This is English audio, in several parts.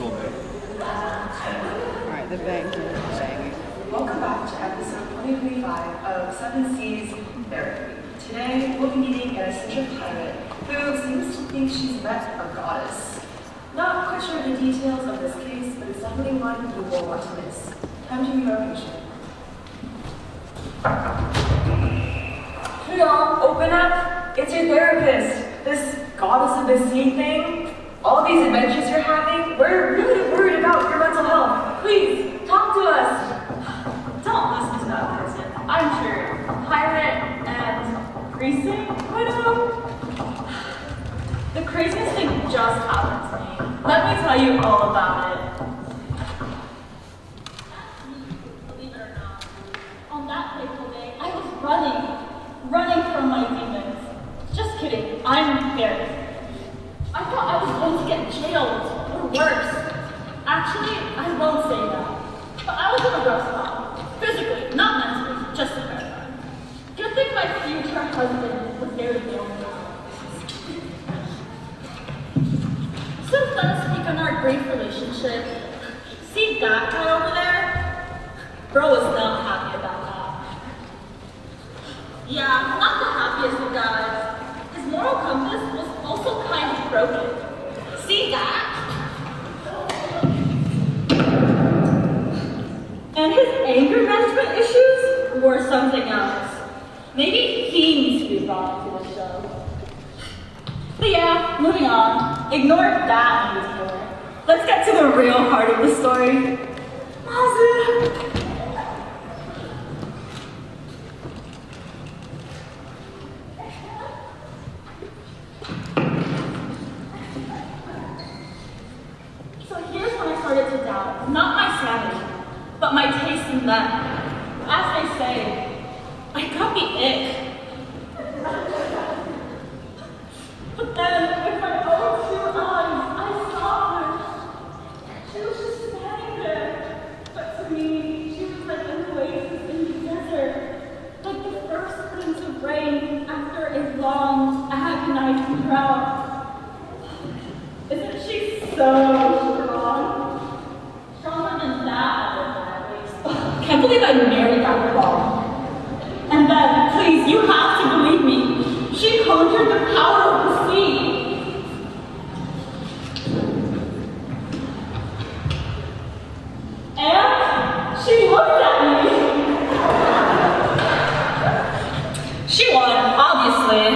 will do. Alright, the bangs are banging. Welcome back to episode 2025 of 7 Seas Therapy. Today, we'll be meeting an eccentric pirate who seems to think she's met a goddess. Not quite sure the details of this case, but it's definitely one you won't want to miss. Time to meet our patient. Hey y'all, open up! It's your therapist. This goddess of the sea thing, all these adventures you're having, we're really worried about your mental health. Please, talk to us. Don't listen to that person. I'm sure. Pirate and precinct widow? The craziest thing just happened to me. Let me tell you all about it. Believe it or not, on that fateful day, I was running from my demons. Just kidding, I'm very scared. I thought I was going to get jailed, or worse. Actually, I won't say that. But I was in a rough spot. Physically, not mentally, just to clarify. Good thing my future husband was there to bail me out. So let's speak on our brief relationship. See that guy over there? Bro is not happy about that. Yeah, not the happiest of guys. His moral compass was also kind of broken. See that? And his anger management issues were something else. Maybe he needs to be brought into the show. But yeah, moving on. Ignore that detour. Let's get to the real heart of the story. Mazu. So here's when I started to doubt, not my sanity, but my taste in them. As they say, I got the ick. But then, with my own 2 eyes, I saw her. She was just standing there. But to me, she was like an oasis in the desert. Like the first glimpse of rain after a long, agonizing drought. Isn't she so strong? Stronger than that, at least. Can't believe I nearly got her wrong. And then, please, you have to believe me. She conjured the power of the sea. And she looked at me. She won, obviously.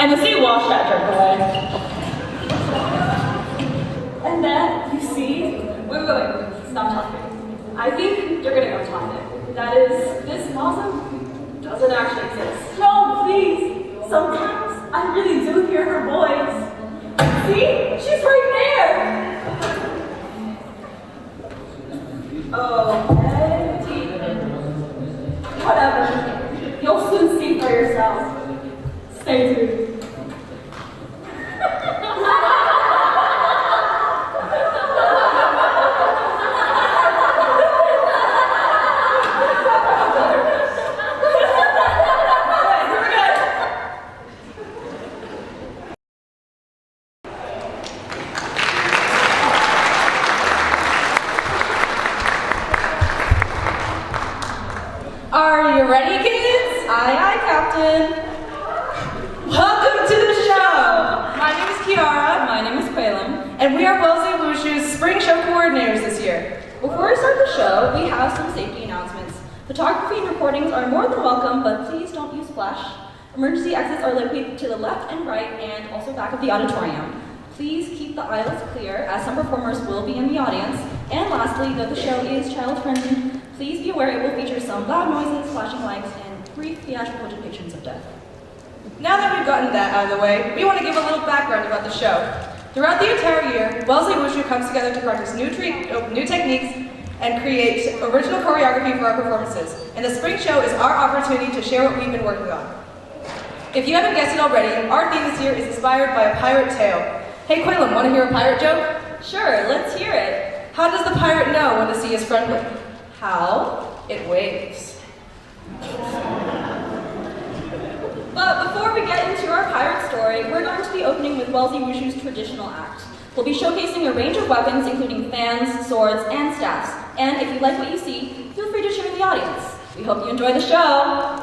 And the sea washed that jerk away. And then, you see, wait, stop talking. I think you're gonna go find it. That is, this Mazu doesn't actually exist. No, please. Sometimes I really do hear her voice. See? She's right there. Okay, demon. Whatever. You'll soon see for yourself. Stay tuned. Are you ready, kids? Aye, aye, Captain. Welcome to the show. My name is Kiara. My name is Quaylam. And we are Wellesley Wushu's Spring Show coordinators this year. Before we start the show, we have some safety announcements. Photography and recordings are more than welcome, but please don't use flash. Emergency exits are located to the left and right, and also back of the auditorium. Please keep the aisles clear, as some performers will be in the audience. And lastly, though the show is child-friendly, please be aware it will feature some loud noises, flashing lights, and brief theatrical depictions of death. Now that we've gotten that out of the way, we want to give a little background about the show. Throughout the entire year, Wellesley Wushu comes together to practice new techniques and create original choreography for our performances. And the spring show is our opportunity to share what we've been working on. If you haven't guessed it already, our theme this year is inspired by a pirate tale. Hey Quaylam, want to hear a pirate joke? Sure, let's hear it. How does the pirate know when the sea is friendly? How? It waves. But before we get into our pirate story, we're going to be opening with Wellesley Wushu's traditional act. We'll be showcasing a range of weapons, including fans, swords, and staffs. And if you like what you see, feel free to share with the audience. We hope you enjoy the show.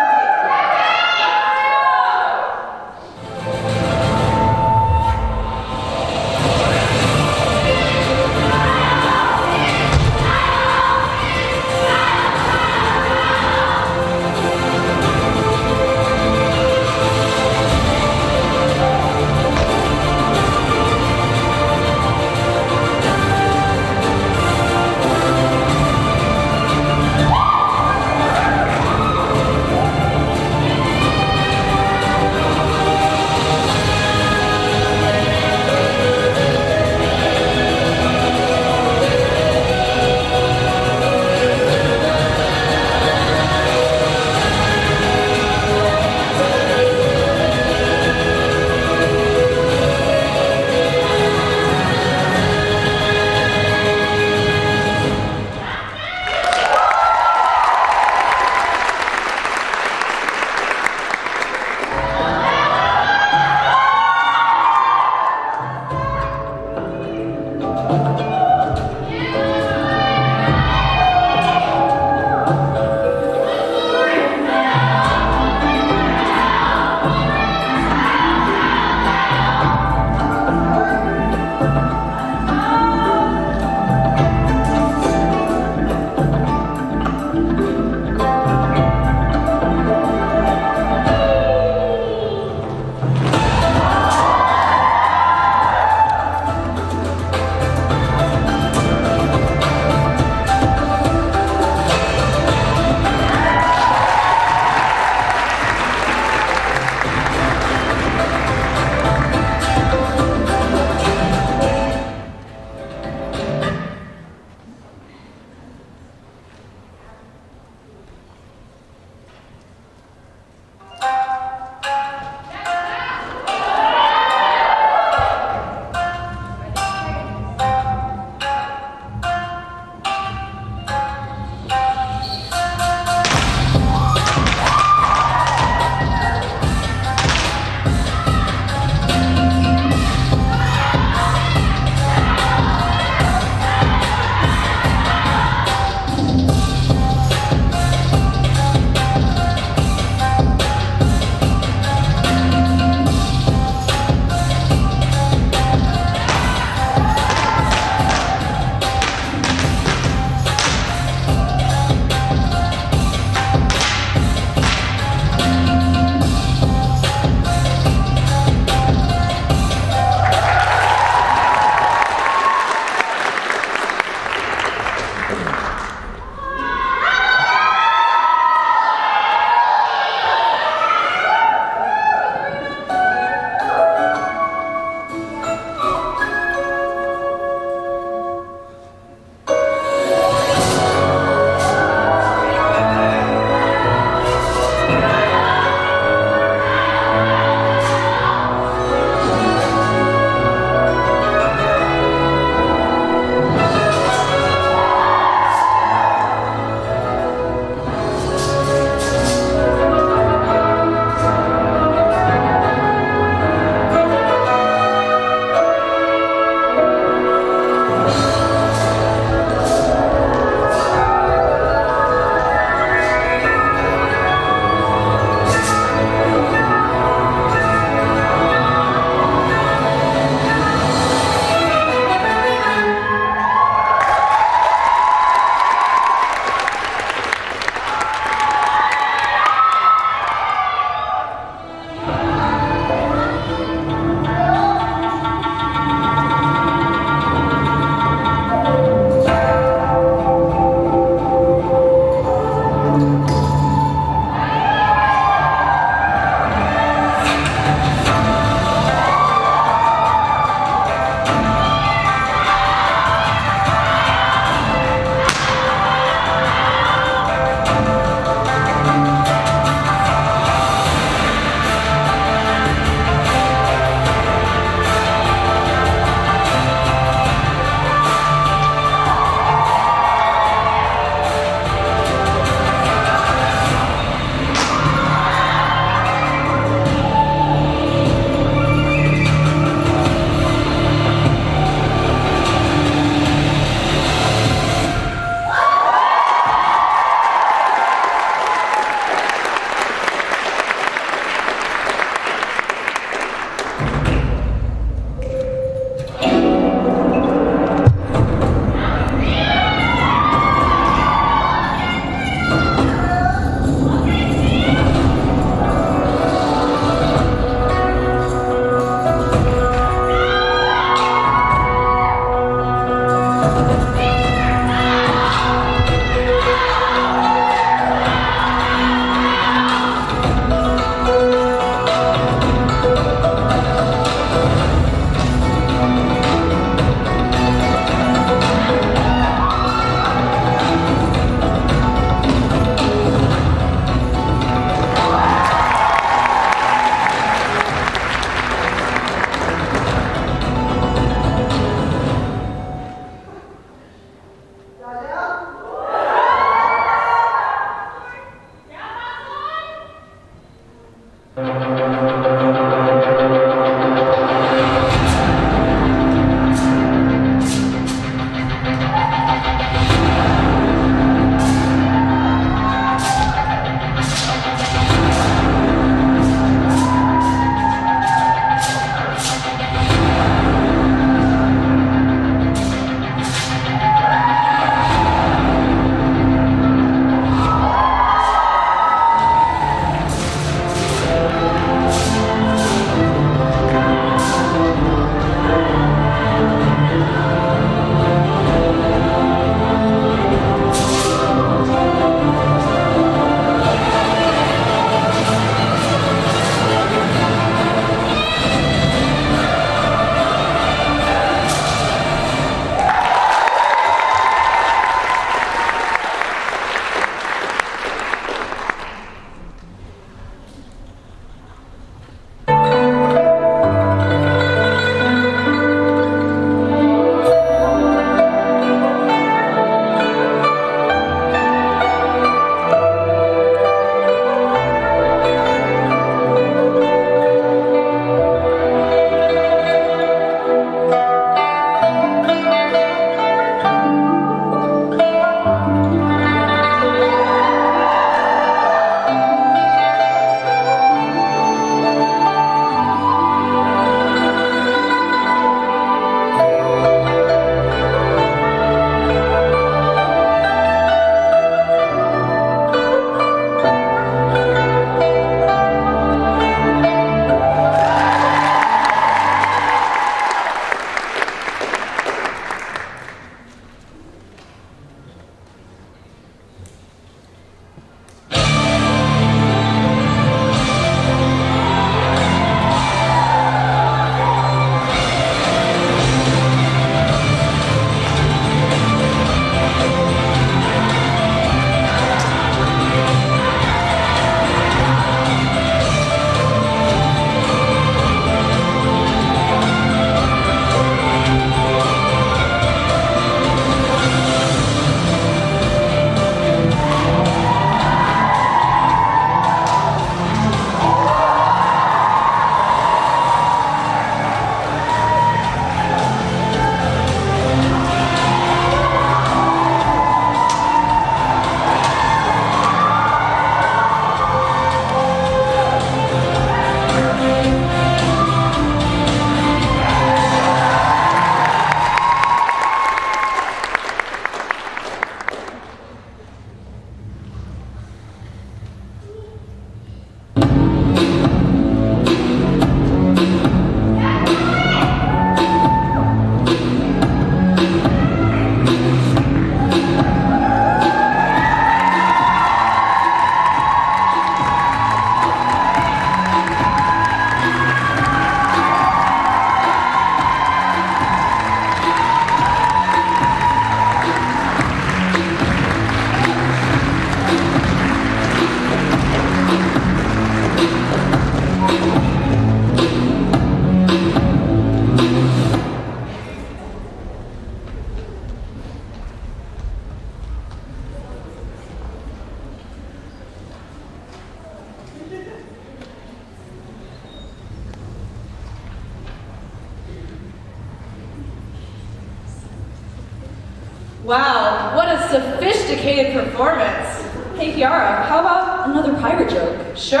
Wow, what a sophisticated performance. Hey Kiara, how about another pirate joke? Sure.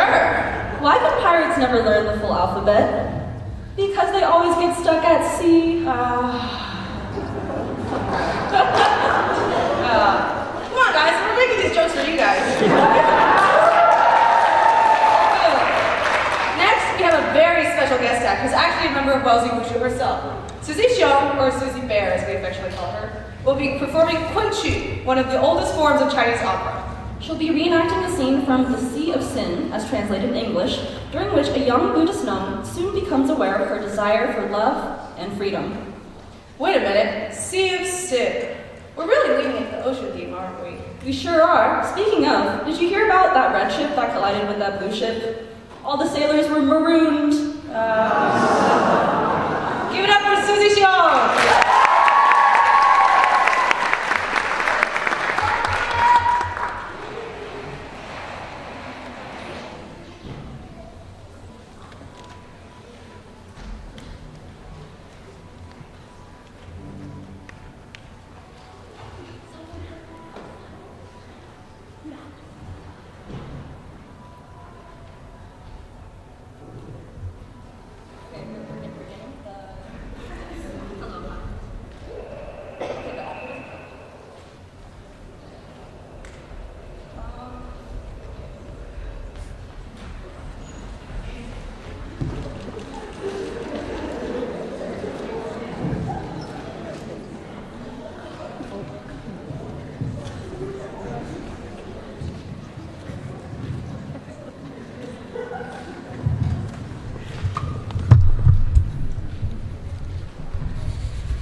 Why can pirates never learn the full alphabet? Because they always get stuck at sea. Come on, guys, we're making these jokes for you guys. Next, we have a very special guest act who's actually a member of Wellesley Wushu herself. Susie Xiong, or Susie Bear as we affectionately call her, will be performing Kunchu, one of the oldest forms of Chinese opera. She'll be reenacting a scene from The Sea of Sin, as translated in English, during which a young Buddhist nun soon becomes aware of her desire for love and freedom. Wait a minute, Sea of Sin. We're really leaning into the ocean theme, aren't we? We sure are. Speaking of, did you hear about that red ship that collided with that blue ship? All the sailors were marooned. Give it up for Susie Xiong!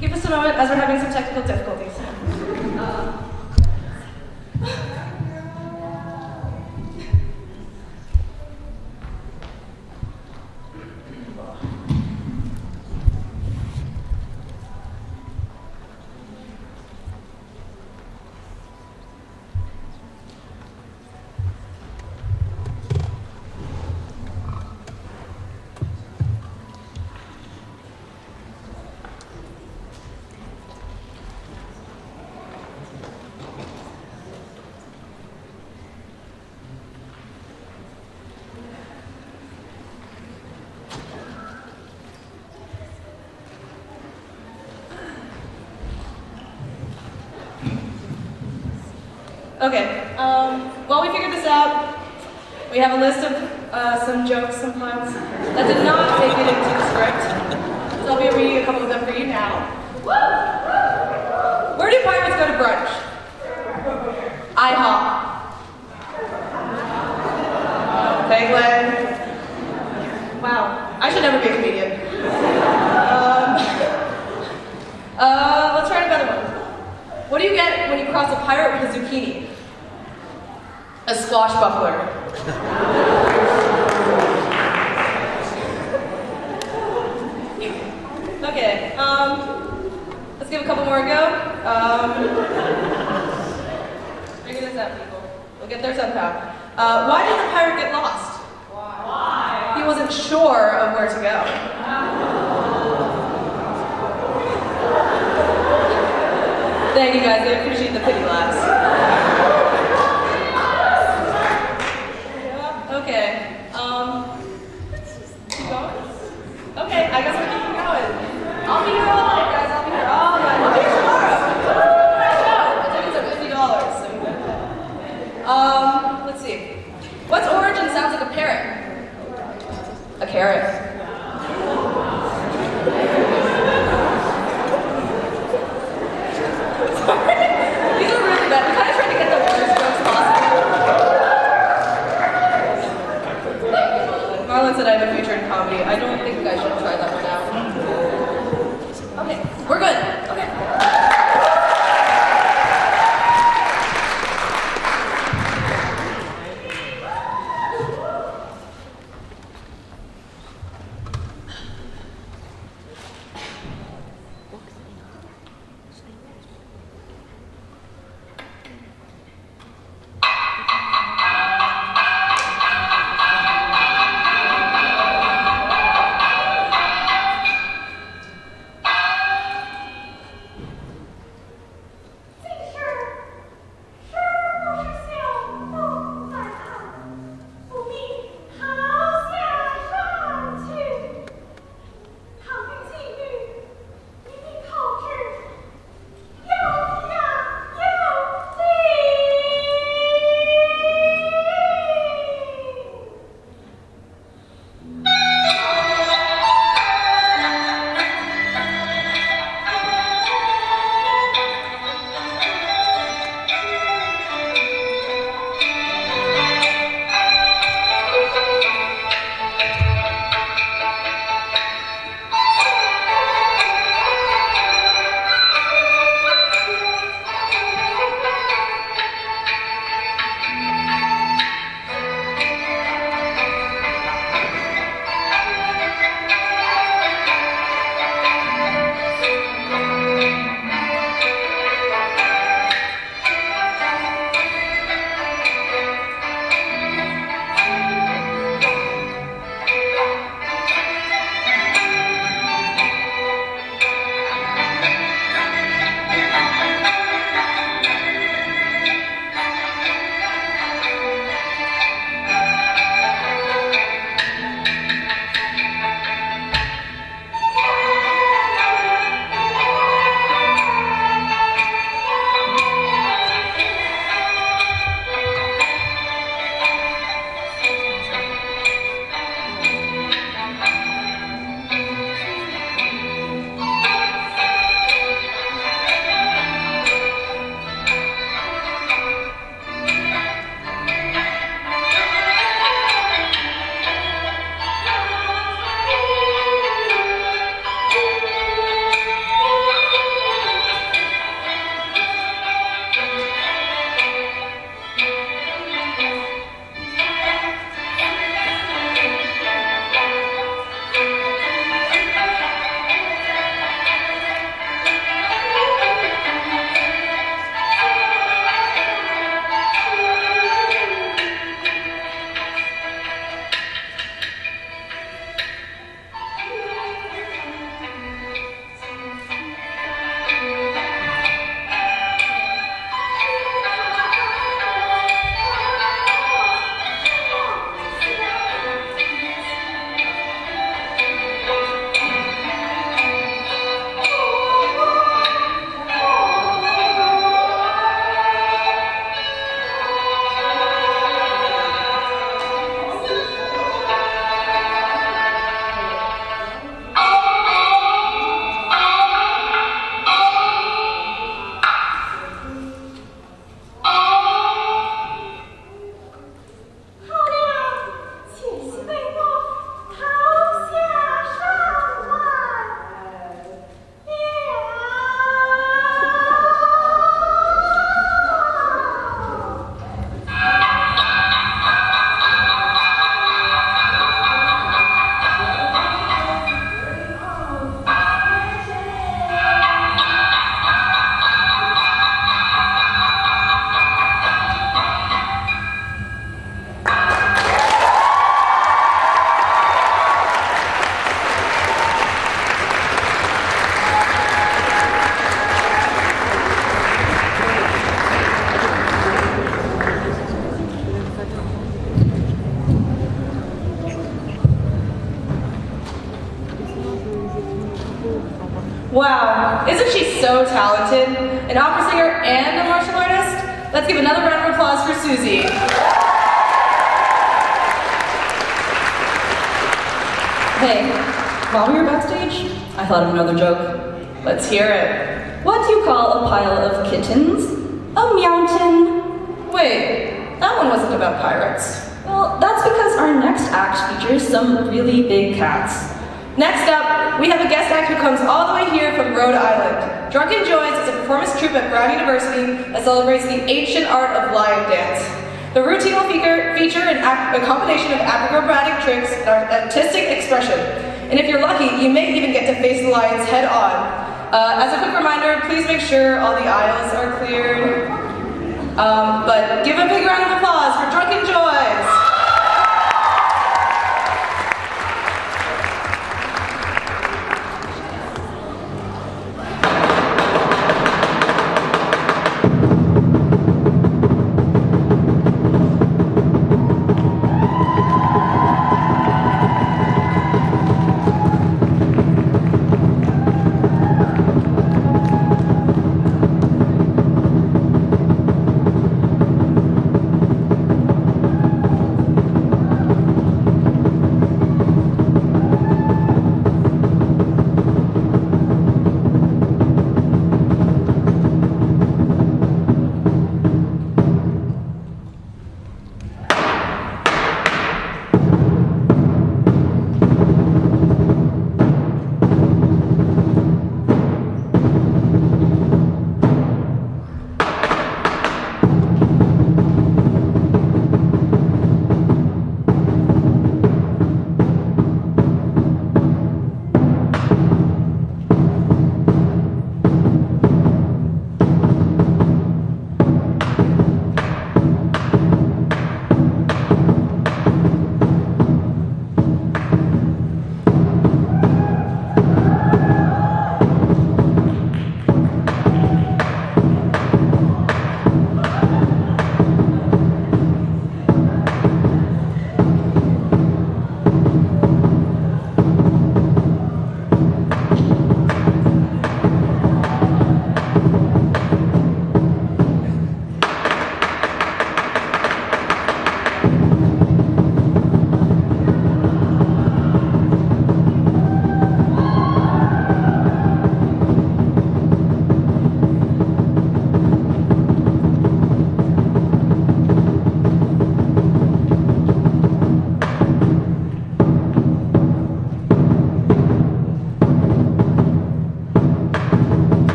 Give us a moment as we're having some technical difficulties. Okay, while we figure this out, we have a list of some jokes, some puns that did not make it into the script. So I'll be reading a couple of them for you now. Where do pirates go to brunch? IHOP. Penguin. Wow, I should never be a comedian. Let's try another one. What do you get when you cross a pirate with a zucchini? A swashbuckler. Okay, let's give a couple more a go. Figure this out, people. We'll get there somehow. Why did the pirate get lost? Why? He wasn't sure of where to go. Thank you guys, I appreciate the pity laughs. Okay, let's just keep going. Okay, I guess we're keeping going. I'll be here all night, guys, I'll be here all night. I'll be here tomorrow. Tickets are $50, so let's see. What's origin sounds like a parrot? A carrot. These are really bad. We kind of tried to get the worst jokes possible. Marlon said I have a future in comedy. I don't think I should try that one out. Okay, we're good. Okay. talented, an opera singer and a martial artist. Let's give another round of applause for Susie. Hey, while we were backstage, I thought of another joke. Let's hear it. What do you call a pile of kittens? A mountain. Wait, that one wasn't about pirates. Well, that's because our next act features some really big cats. Next up, we have a guest act who comes all the way here from Rhode Island. Drunken Joys is a performance troupe at Brown University that celebrates the ancient art of lion dance. The routine will feature a combination of acrobatic tricks and artistic expression. And if you're lucky, you may even get to face the lions head on. As a quick reminder, please make sure all the aisles are cleared. But give a big round of applause for Drunken Joys!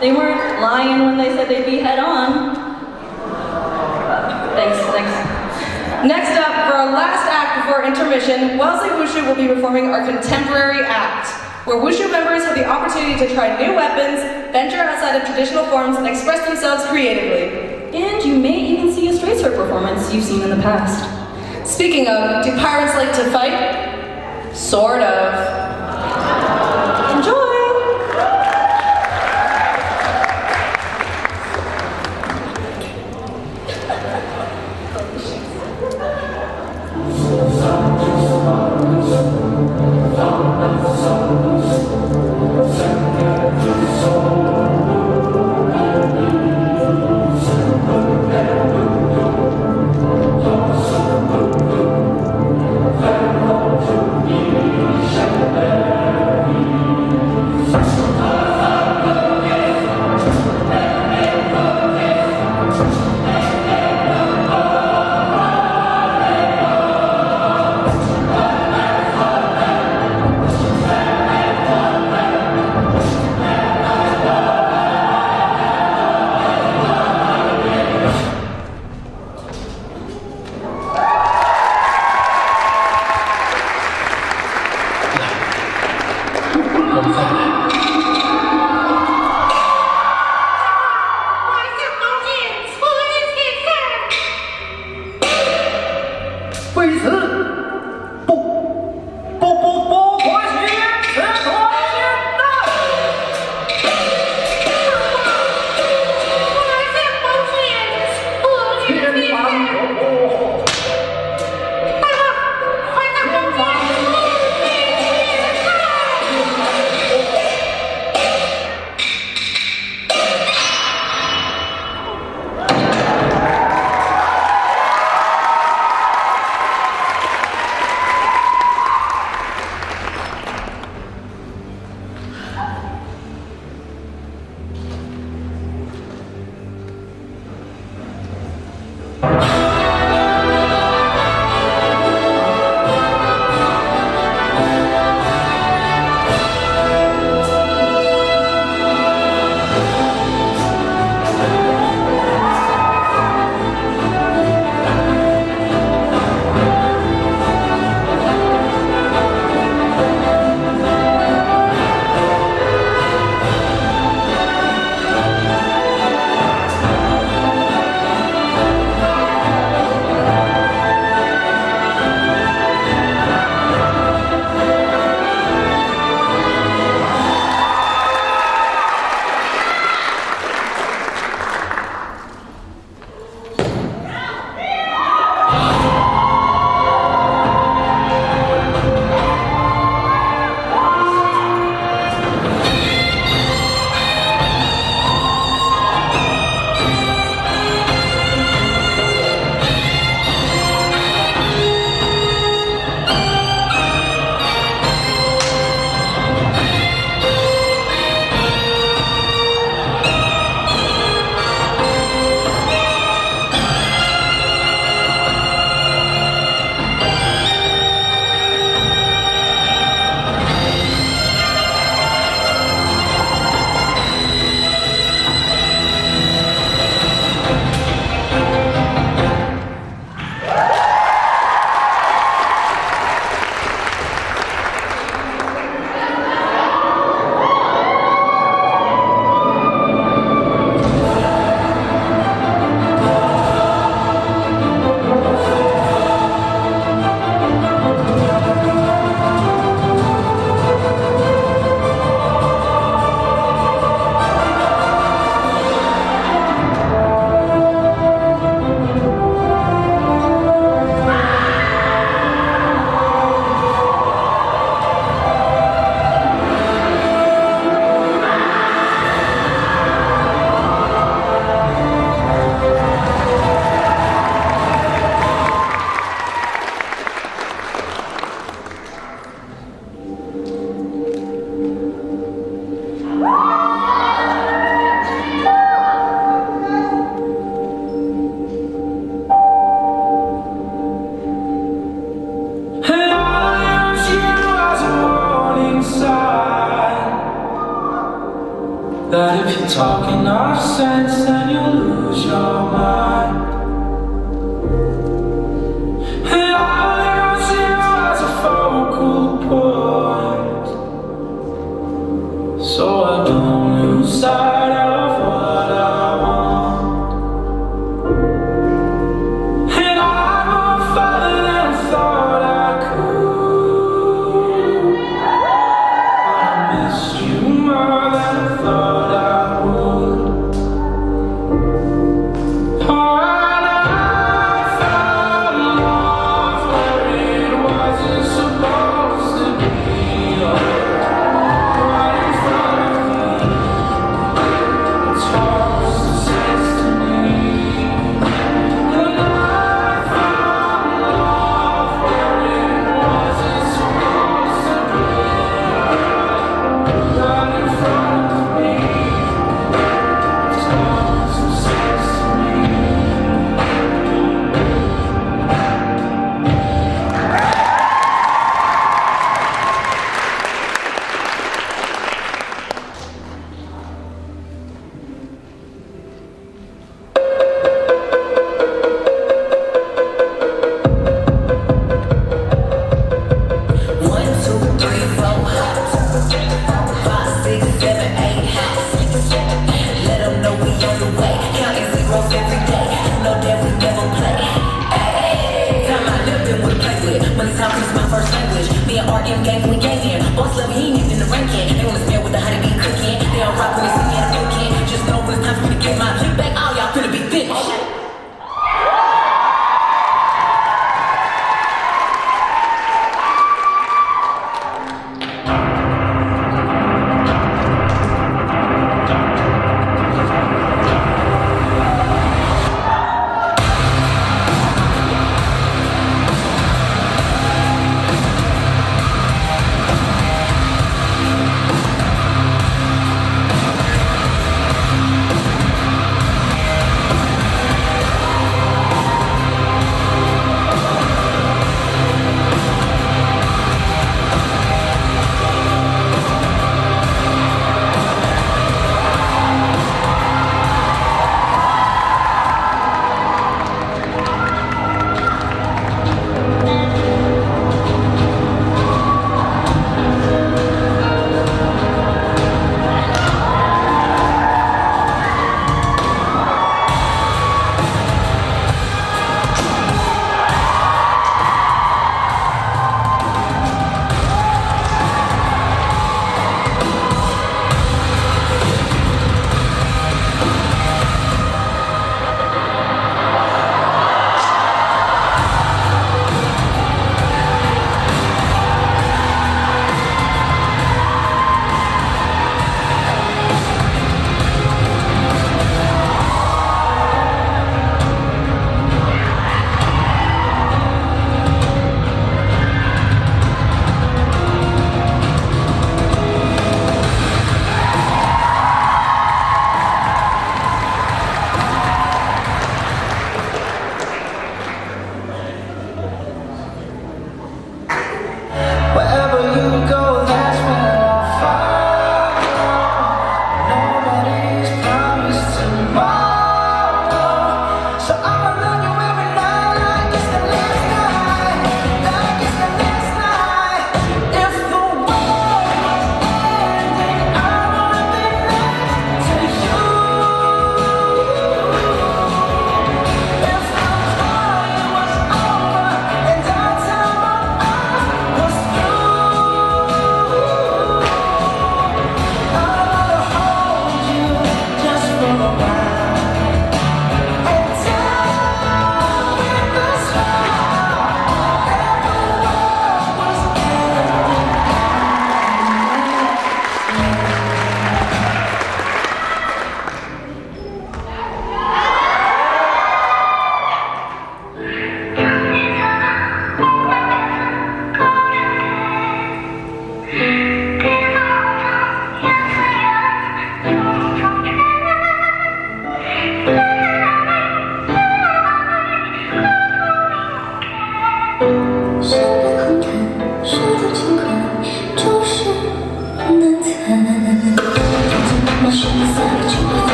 They weren't lying when they said they'd be head on. Thanks. Next up, for our last act before intermission, Wellesley Wushu will be performing our contemporary act, where Wushu members have the opportunity to try new weapons, venture outside of traditional forms, and express themselves creatively. And you may even see a straight sword performance you've seen in the past. Speaking of, do pirates like to fight? Sort of. Enjoy!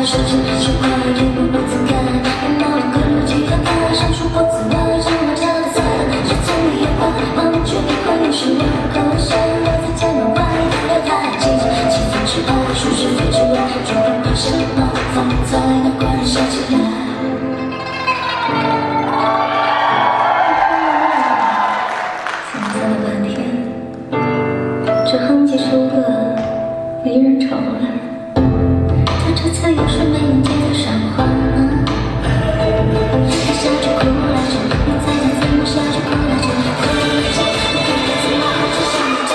爱，手机是快乐，电波不曾改。那两个人吉他台，上出脖子外，正好夹的菜，是从你眼光，望你却别会有时我口水留在肩膀外，要太近，气氛之外，数学非之外，主人把什么放在那关人笑起来。想了半天，这哼几首歌，没人吵了。他这次又是没人接的上话，他笑着哭来着，你猜他怎么笑着哭来着？哭来着，你看他怎么哭着笑着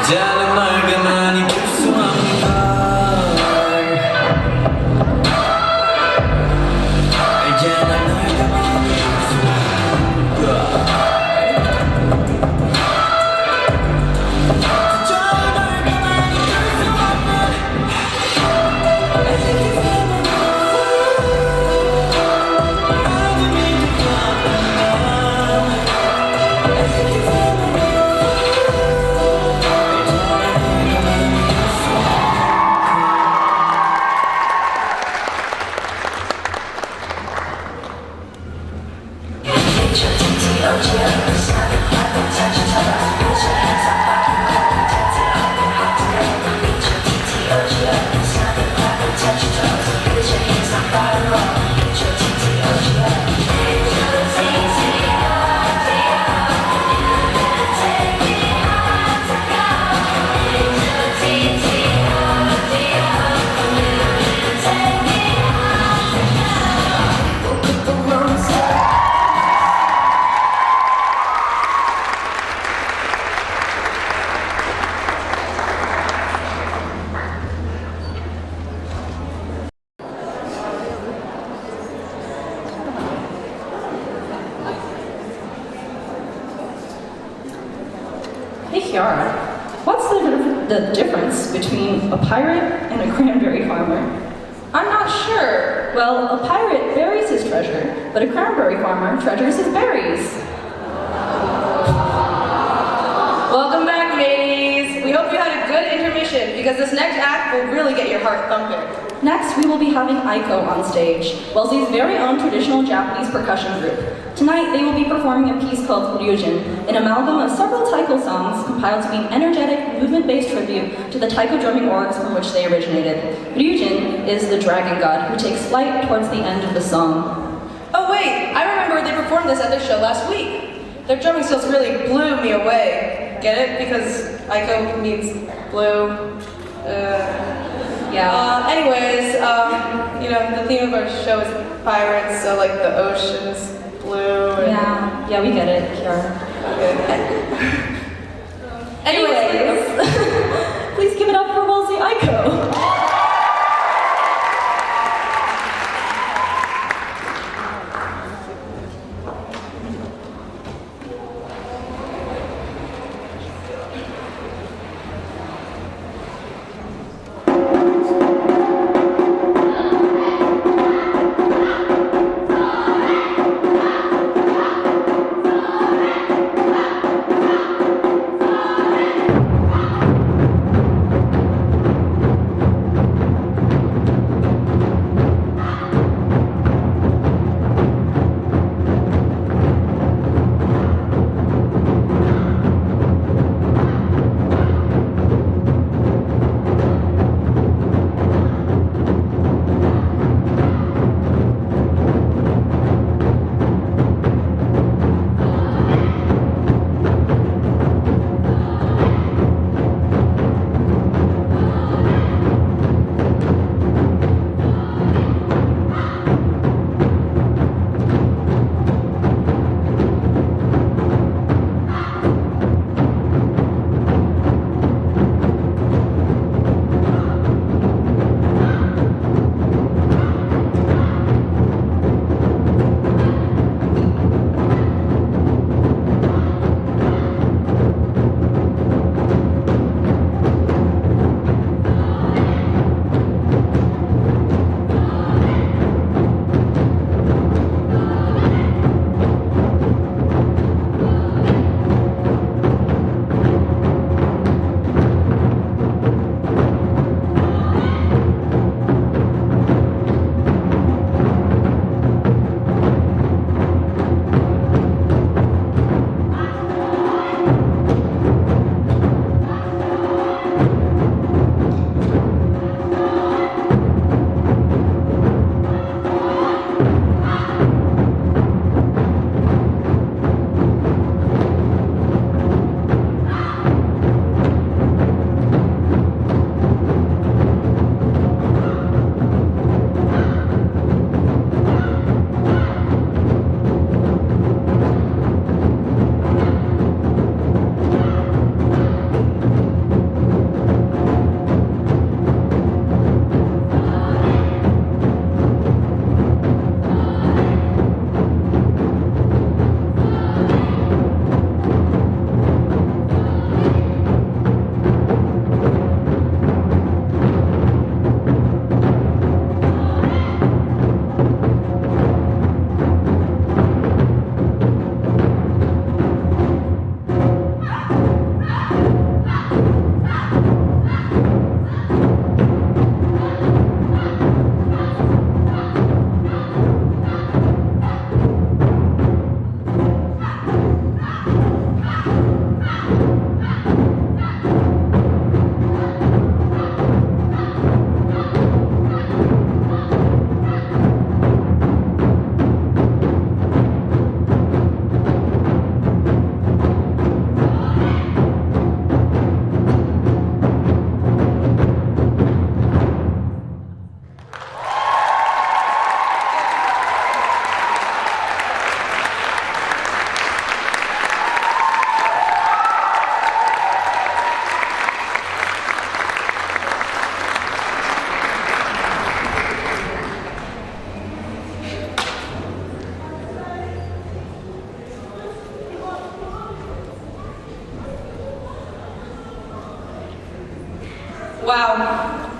？Jalan margamani suami Jalan margamani Hey Kiara, what's the difference between a pirate and a cranberry farmer? I'm not sure. Well, a pirate buries his treasure, but a cranberry farmer treasures his berries. Welcome back, ladies. We hope you had a good intermission because this next act will really get your heart thumping. Next, we will be having Aiko on stage, Wellesley's very own traditional Japanese percussion group. Tonight, they will be performing a piece called Ryujin, an amalgam of several taiko songs compiled to be an energetic, movement-based tribute to the taiko drumming orgs from which they originated. Ryujin is the dragon god who takes flight towards the end of the song. Oh wait, I remember they performed this at their show last week. Their drumming skills really blew me away. Get it? Because Aiko means blue. Yeah. Anyways, you know, the theme of our show is pirates, so like the ocean's blue. And Yeah, we get it, Kiara. Okay. Anyways, please give it up for Wellesley Aiko.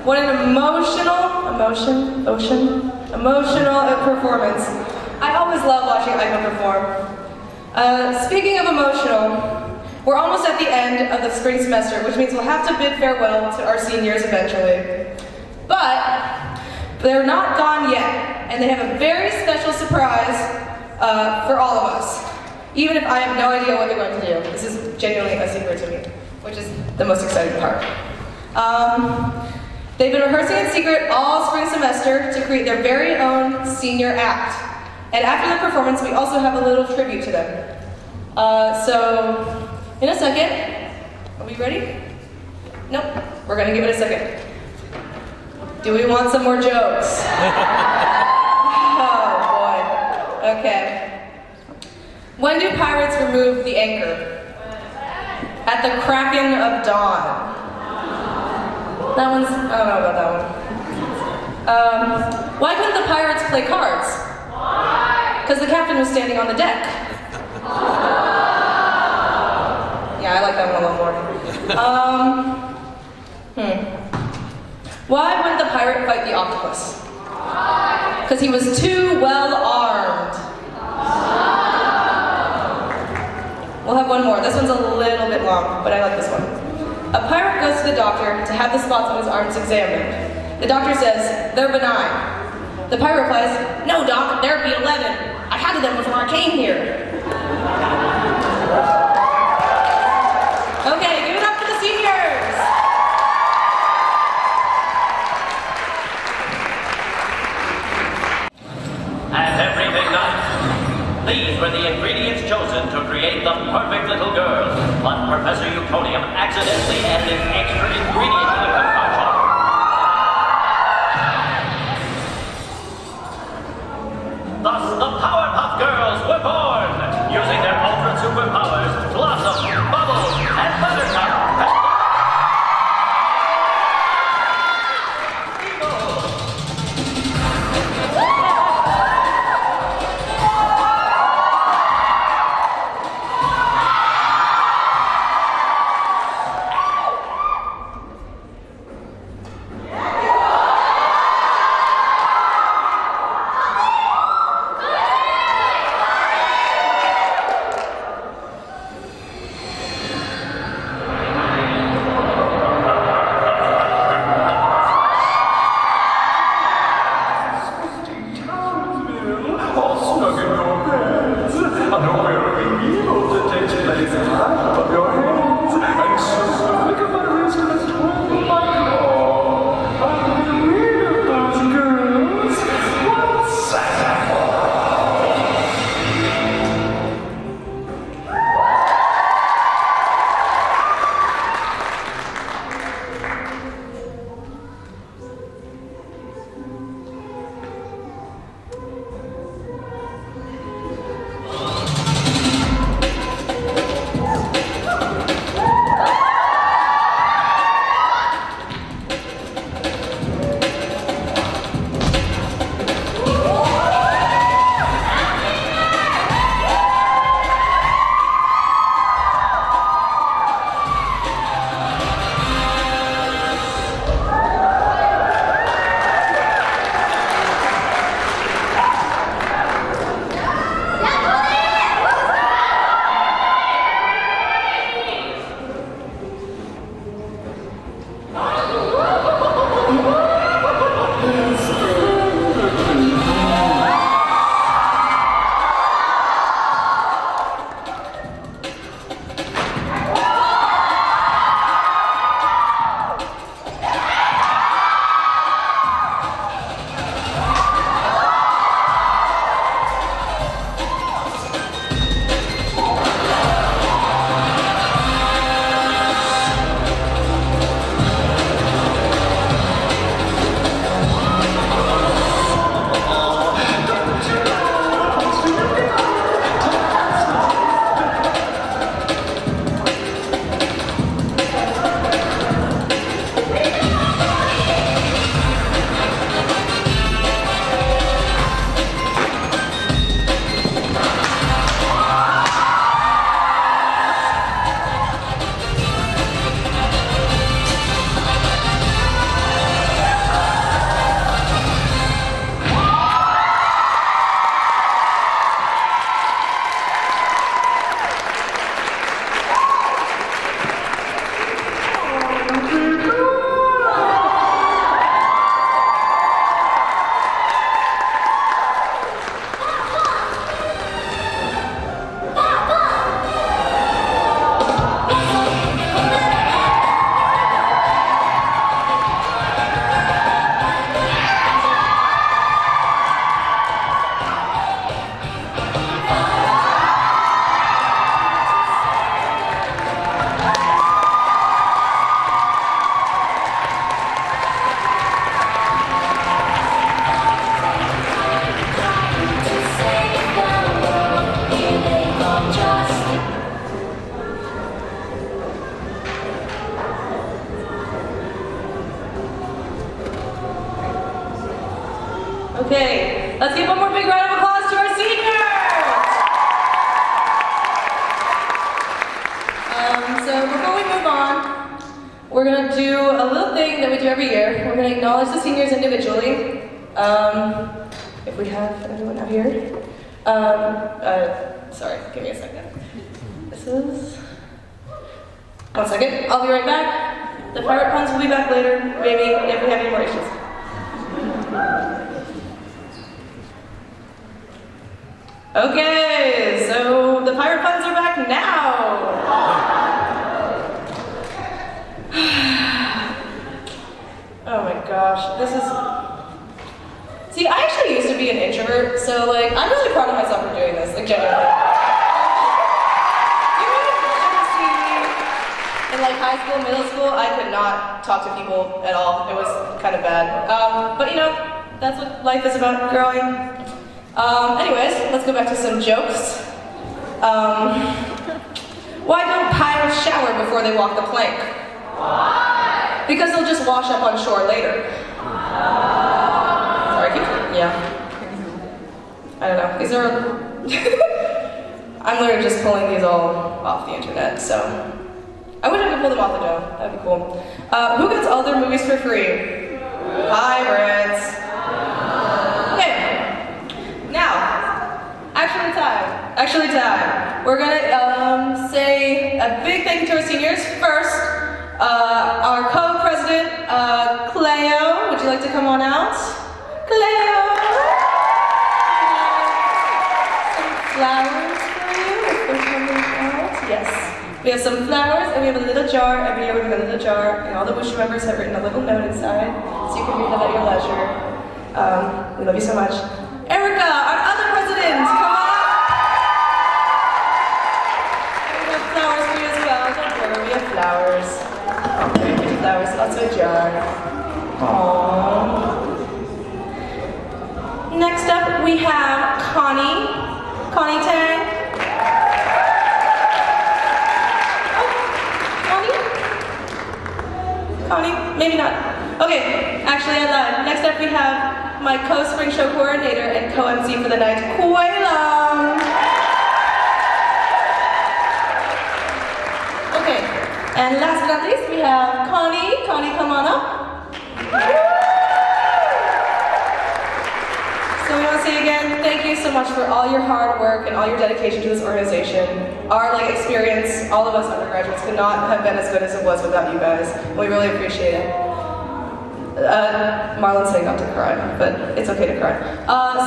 What an emotional performance. I always love watching Aiko perform. Speaking of emotional, we're almost at the end of the spring semester, which means we'll have to bid farewell to our seniors eventually. But they're not gone yet, and they have a very special surprise for all of us. Even if I have no idea what they're going to do. This is genuinely a secret to me, which is the most exciting part. They've been rehearsing in secret all spring semester to create their very own senior act. And after the performance, we also have a little tribute to them. So, in a second, are we ready? Nope, we're gonna give it a second. Do we want some more jokes? Oh boy, okay. When do pirates remove the anchor? At the cracking of dawn. That one's, I don't know about that one. Why couldn't the pirates play cards? Because the captain was standing on the deck. Yeah, I like that one a lot more. Why wouldn't the pirate fight the octopus? Because he was too well armed. We'll have one more. This one's a little bit long, but I like this one. A pirate goes to the doctor to have the spots on his arms examined. The doctor says, they're benign. The pirate replies, no doc, there'd be 11. I had them before I came here. Okay, give it up for the seniors. And everything night. These were the ingredients chosen to create the perfect little girl. But Professor Euconium accidentally added an extra ingredient to the concoction. Thus, the Powerpuff Girls were born, using their ultra superpowers, Blossom, Bubble, and Buttercup. Okay, let's give one more big round of applause to our seniors! So before we move on, we're gonna do a little thing that we do every year. We're gonna acknowledge the seniors individually. If we have anyone out here. Sorry, give me a second. This is... 1 second, I'll be right back. The pirate puns will be back later, maybe, if we have any more issues. Okay, so the pirate puns are back now. Oh my gosh, this is... See, I actually used to be an introvert, so like, I'm really proud of myself for doing this, like genuinely. You would see in like high school, middle school, I could not talk to people at all. It was kind of bad. But you know, that's what life is about, growing. Anyways, let's go back to some jokes. Why don't pirates shower before they walk the plank? Why? Because they'll just wash up on shore later. Sorry, yeah. I don't know. These are... I'm literally just pulling these all off the internet, so... I wish I could pull them off the dome. That'd be cool. Who gets all their movies for free? Pirates. Okay. Now, actually time. We're gonna say a big thank you to our seniors. First, our co-president, Cleo. Would you like to come on out? Cleo! Some flowers for you, if they're coming out. Yes. We have some flowers, and we have a little jar. Every year we have a little jar, and all the Wushu members have written a little note inside, so you can read that at your leisure. We love you so much. Erica, our other president, come on up. We have flowers for you as well. Don't worry, we have flowers. Oh, very pretty flowers. Also a jar. Aww. Next up, we have Connie. Connie Tang. Connie? Maybe not. Okay, actually I lied. Next up we have my co-spring show coordinator and co-MC for the night, Quaylam. Okay, and last but not least we have Connie. Connie, come on up. So we want to say again, thank you so much for all your hard work and all your dedication to this organization. Our experience, all of us undergraduates, could not have been as good as it was without you guys. We really appreciate it. Marlon's saying not to cry, but it's okay to cry.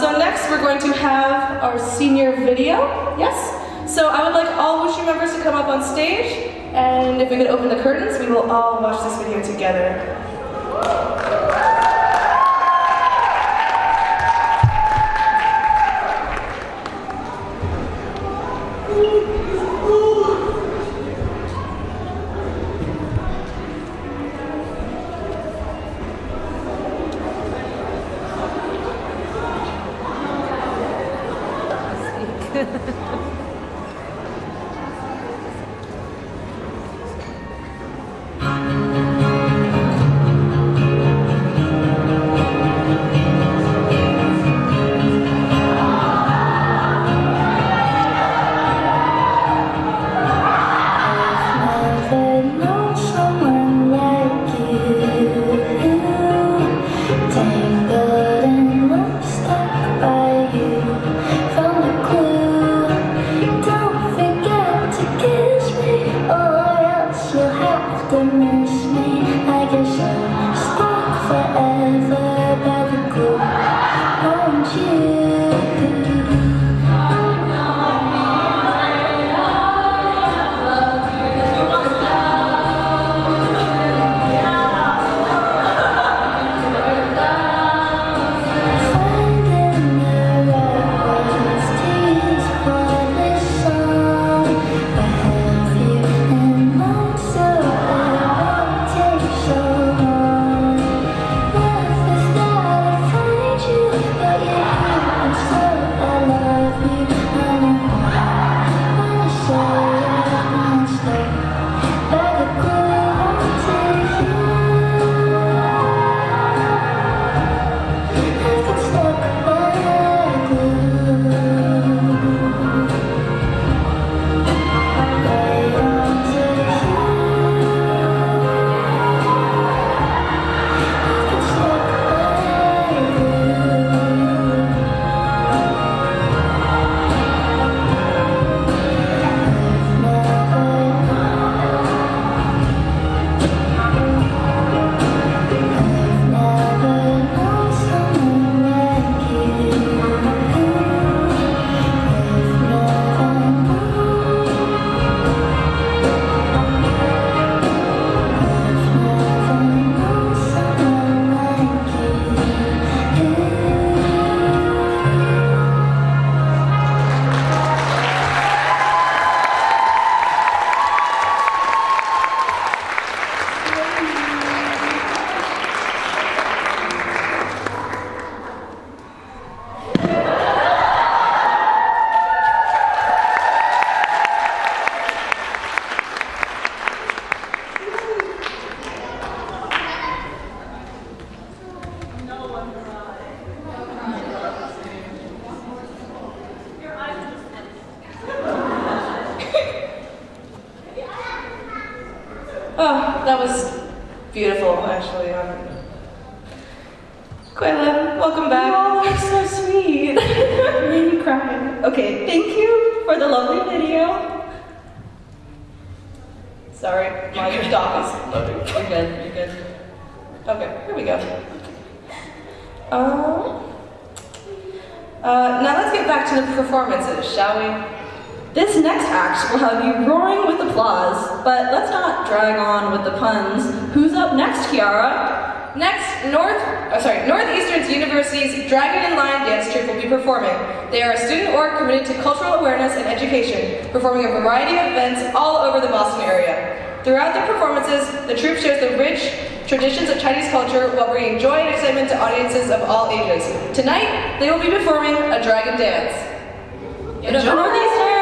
So next we're going to have our senior video. Yes? So I would like all Wushu members to come up on stage, and if we could open the curtains, we will all watch this video together. Tangled and lost stuck by you. Found a clue. that was beautiful, actually. Quayla, welcome back. You all are so sweet. You made me cry. Okay, thank you for the lovely video. Sorry, my dock is loading. You're good, you're good. Okay, here we go. Now let's get back to the performances, shall we? This next act will have you roaring with applause, but let's not drag on with the puns. Who's up next, Kiara? Next, Northeastern University's Dragon and Lion Dance Troupe will be performing. They are a student org committed to cultural awareness and education, performing a variety of events all over the Boston area. Throughout their performances, the troupe shows the rich traditions of Chinese culture while bringing joy and excitement to audiences of all ages. Tonight, they will be performing a dragon dance. Enjoy Northeastern!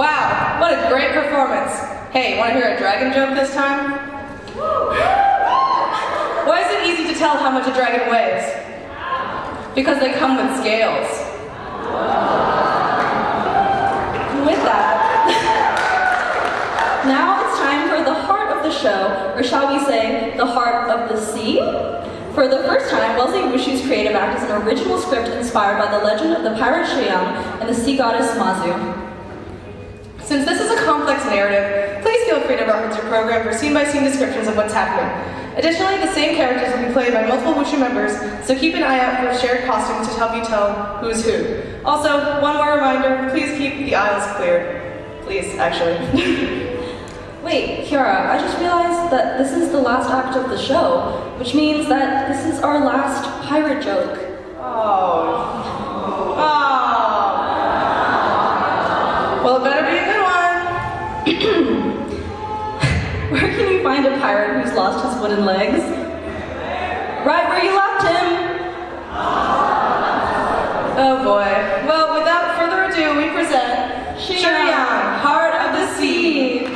Wow, what a great performance. Hey, want to hear a dragon joke this time? Why is it easy to tell how much a dragon weighs? Because they come with scales. With that, now it's time for the heart of the show, or shall we say, the heart of the sea? For the first time, Wellesley Wushu's creative act is an original script inspired by the legend of the pirate Shreyang and the sea goddess Mazu. Since this is a complex narrative, please feel free to reference your program for scene-by-scene descriptions of what's happening. Additionally, the same characters will be played by multiple Wushu members, so keep an eye out for shared costumes to help you tell who's who. Also, one more reminder, please keep the aisles cleared. Please, actually. Wait, Kiara, I just realized that this is the last act of the show, which means that this is our last pirate joke. Oh. Well, it better be a good one. Where can you find a pirate who's lost his wooden legs? Right where you left him! Oh boy. Well, without further ado, we present Shreyang, Heart of the Sea.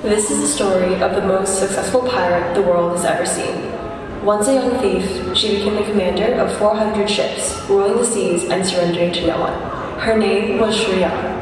This is the story of the most successful pirate the world has ever seen. Once a young thief, she became the commander of 400 ships, ruling the seas and surrendering to no one. Her name was Shreyang.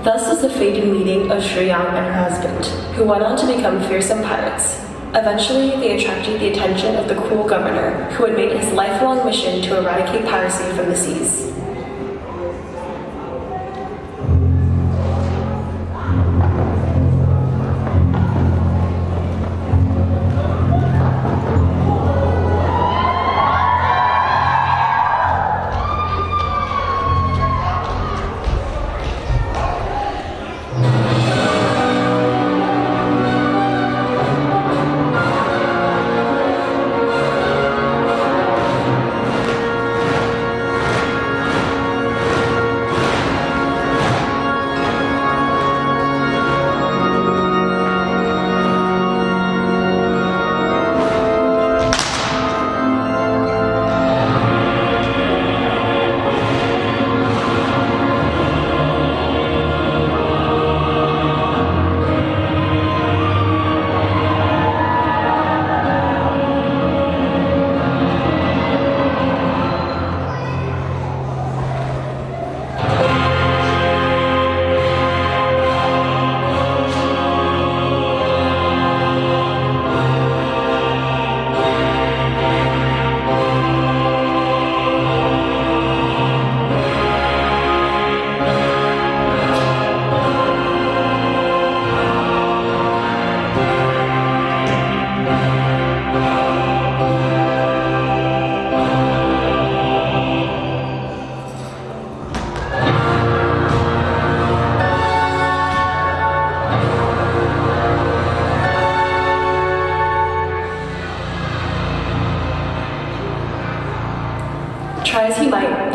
Thus is the fated meeting of Shreyang and her husband, who went on to become fearsome pirates. Eventually, they attracted the attention of the cruel governor, who had made it his lifelong mission to eradicate piracy from the seas.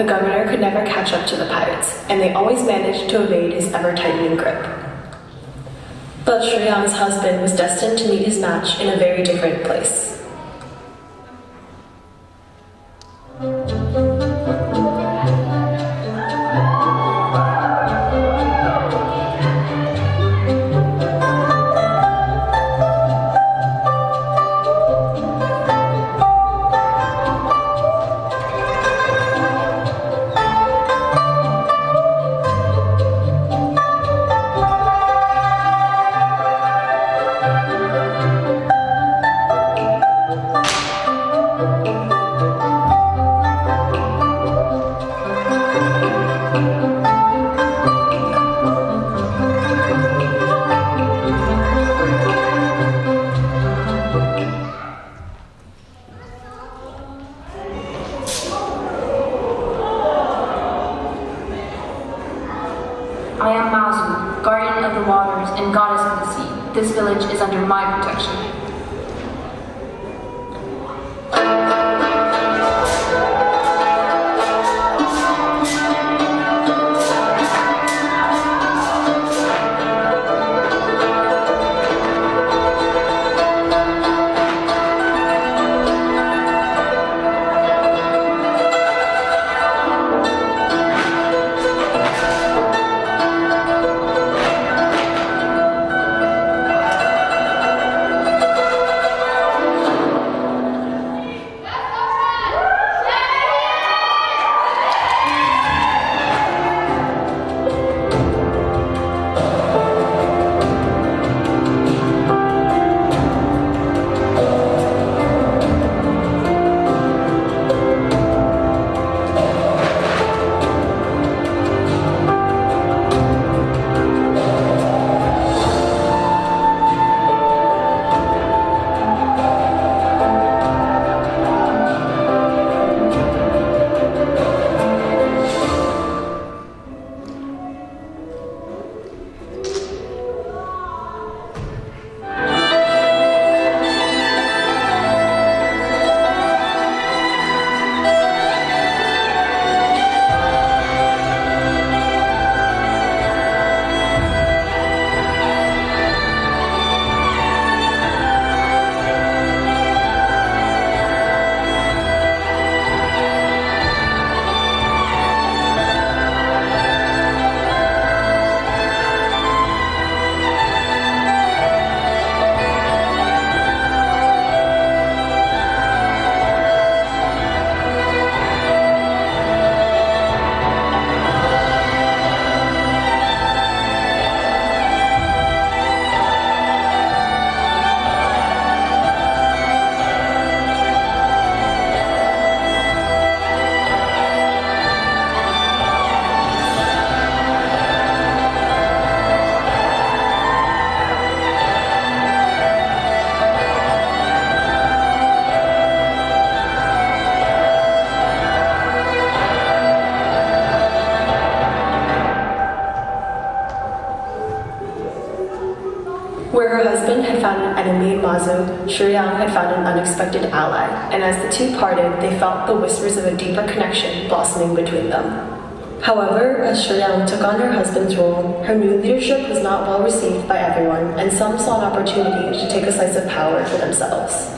the governor could never catch up to the pirates, and they always managed to evade his ever-tightening grip. But Shu Yang's husband was destined to meet his match in a very different place. I am Mazu, guardian of the waters and goddess of the sea. This village is under my protection. Where her husband had found an enemy in Mazu, Shu Yang had found an unexpected ally, and as the two parted, they felt the whispers of a deeper connection blossoming between them. However, as Shu Yang took on her husband's role, her new leadership was not well received by everyone, and some saw an opportunity to take a slice of power for themselves.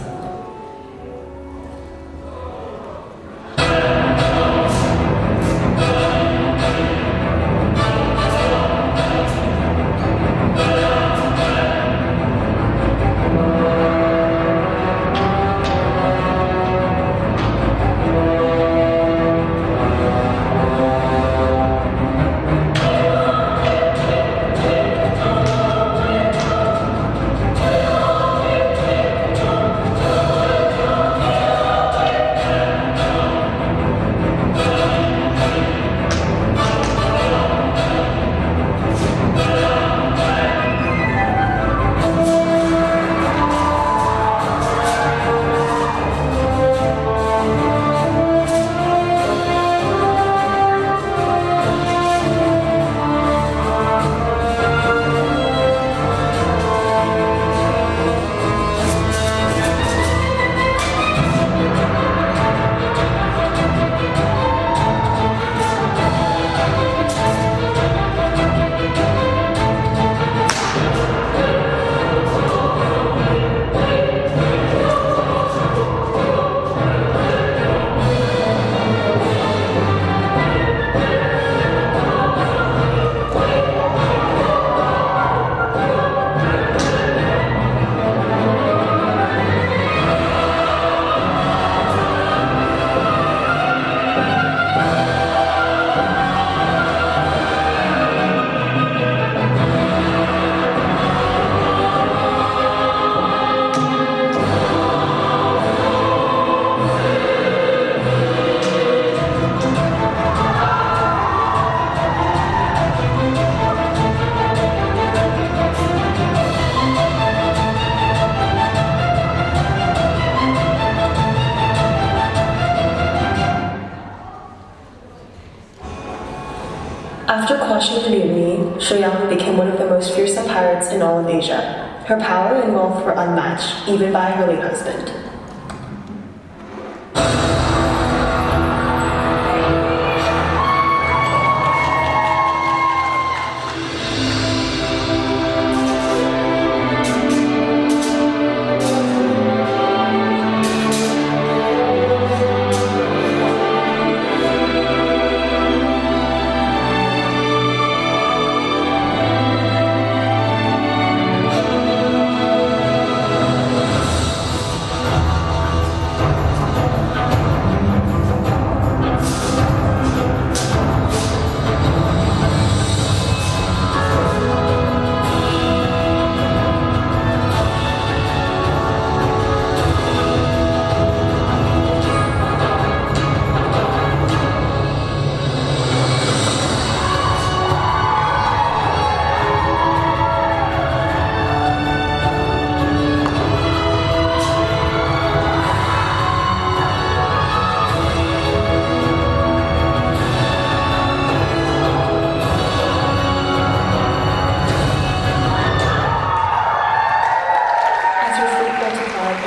of the mutiny, Shoyang became one of the most fearsome pirates in all of Asia. Her power and wealth were unmatched, even by her late husband.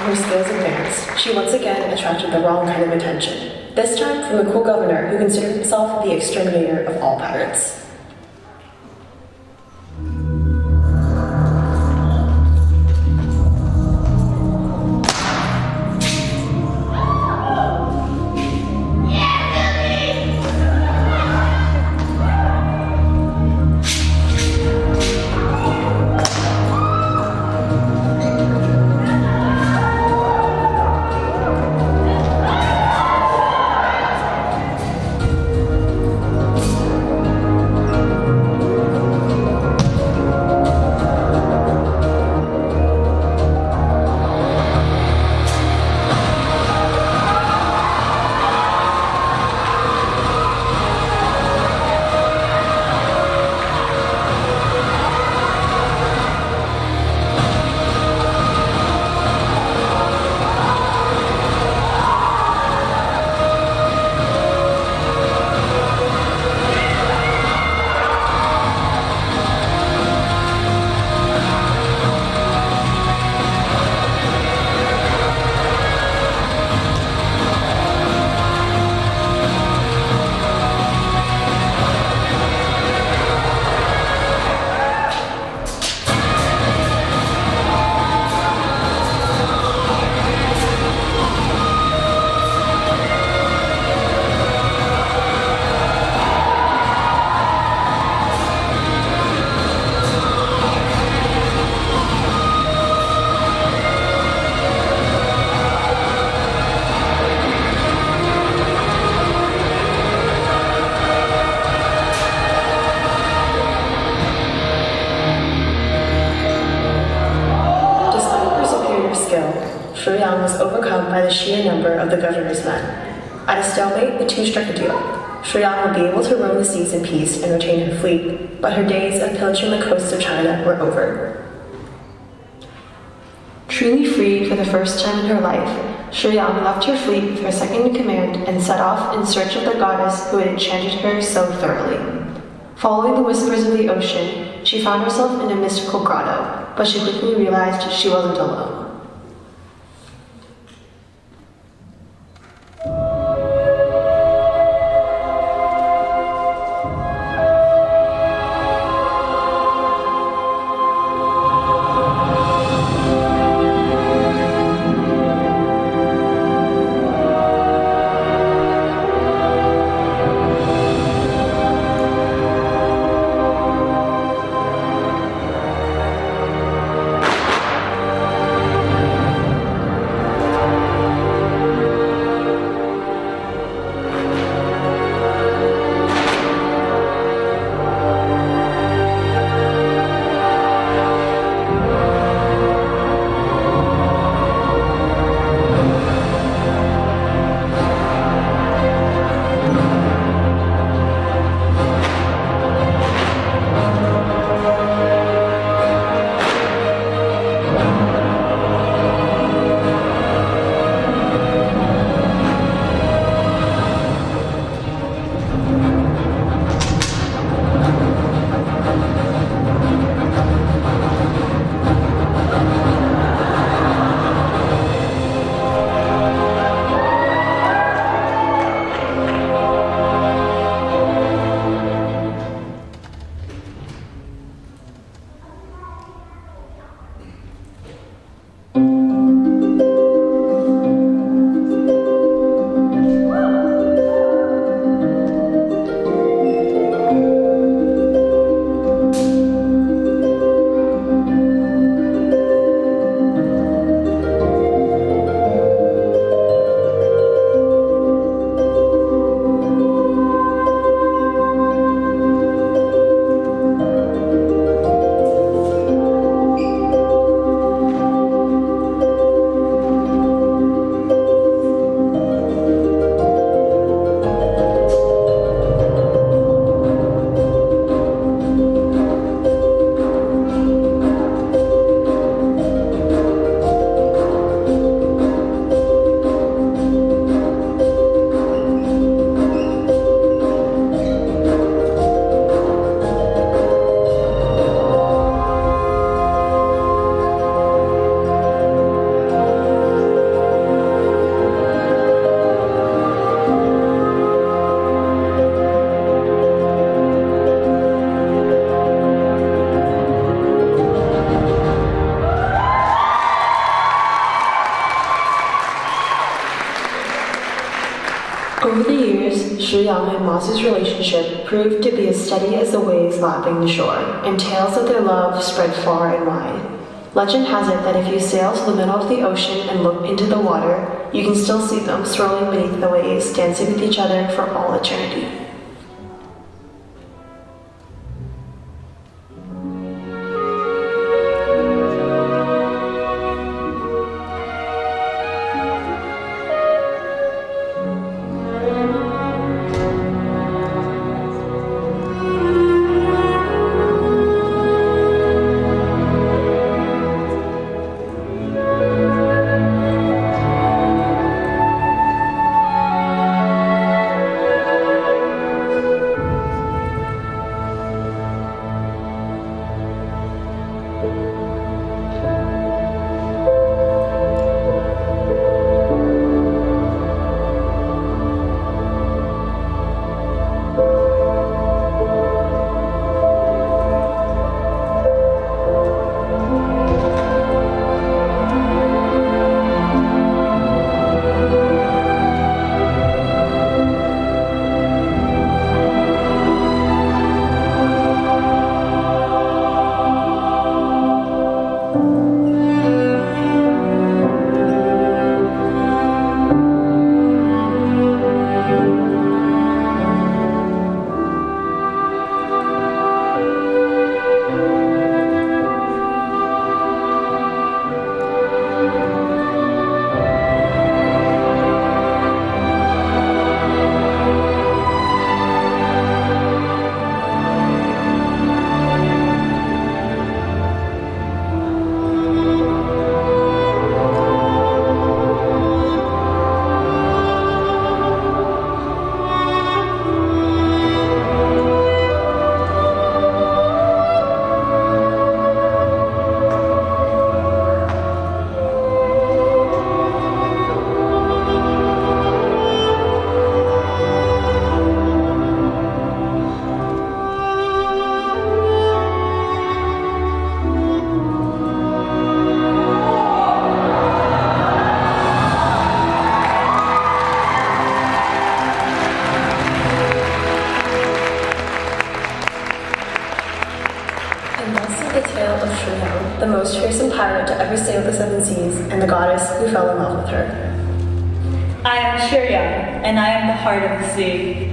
Her skills advanced, she once again attracted the wrong kind of attention, this time from the cool governor who considered himself the exterminator of all pirates. Shoyang was overcome by the sheer number of the governor's men. At a stalemate, the two struck a deal. Shoyang would be able to roam the seas in peace and retain her fleet, but her days of pillaging the coasts of China were over. Truly freed for the first time in her life, Shoyang left her fleet with her second-in-command and set off in search of the goddess who had enchanted her so thoroughly. Following the whispers of the ocean, she found herself in a mystical grotto, but she quickly realized she wasn't alone. Yang and Mazu's relationship proved to be as steady as the waves lapping the shore, and tales of their love spread far and wide. Legend has it that if you sail to the middle of the ocean and look into the water, you can still see them swirling beneath the waves, dancing with each other for all eternity. The most fearsome pirate to ever sail the seven seas, and the goddess who fell in love with her. I am Shirya, and I am the heart of the sea.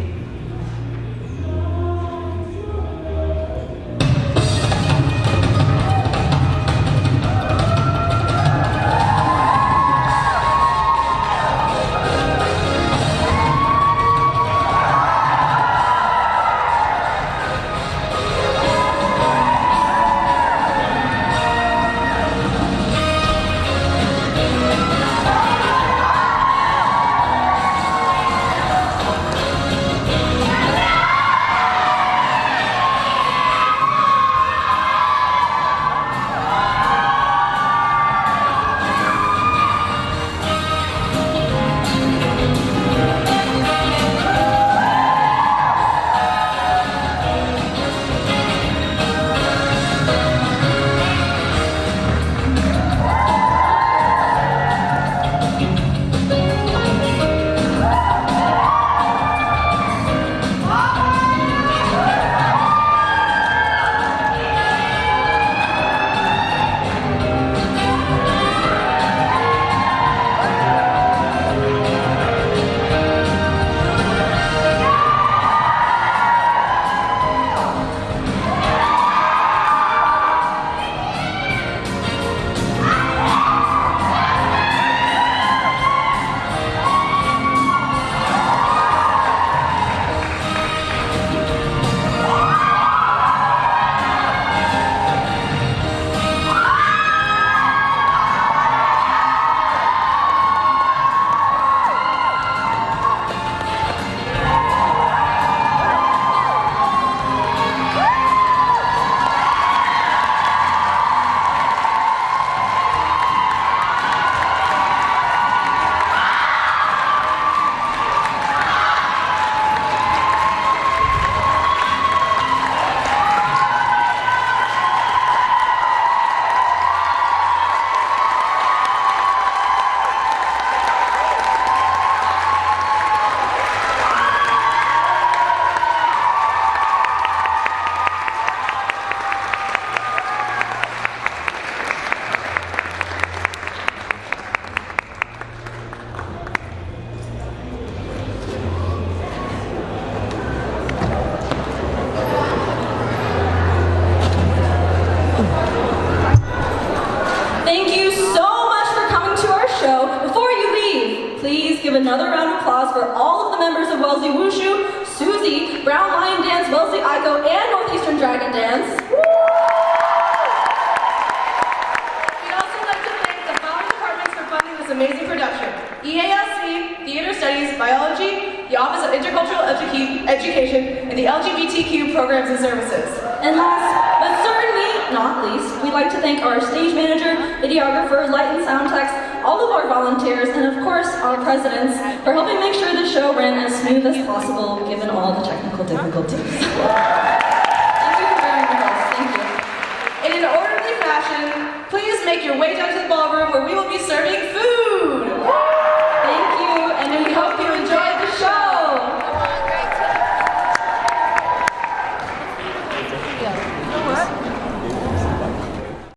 Thank you so much for coming to our show. Before you leave, please give another round of applause for all of the members of Wellesley Wushu, Susie, Brown Lion Dance, Wellesley Aiko, and Northeastern Dragon Dance. We'd also like to thank the following departments for funding this amazing production: EALC, Theater Studies, Biology, the Office of Intercultural Education, and the LGBTQ Programs and Services. And last, but certainly not least, we'd like to thank our stage manager, videographer, light and sound techs, all of our volunteers, and of course our presidents for helping make sure the show ran as smooth as possible given all the technical difficulties. Thank you for bearing with us. Thank you. In an orderly fashion, please make your way down to the ballroom where we will be serving food.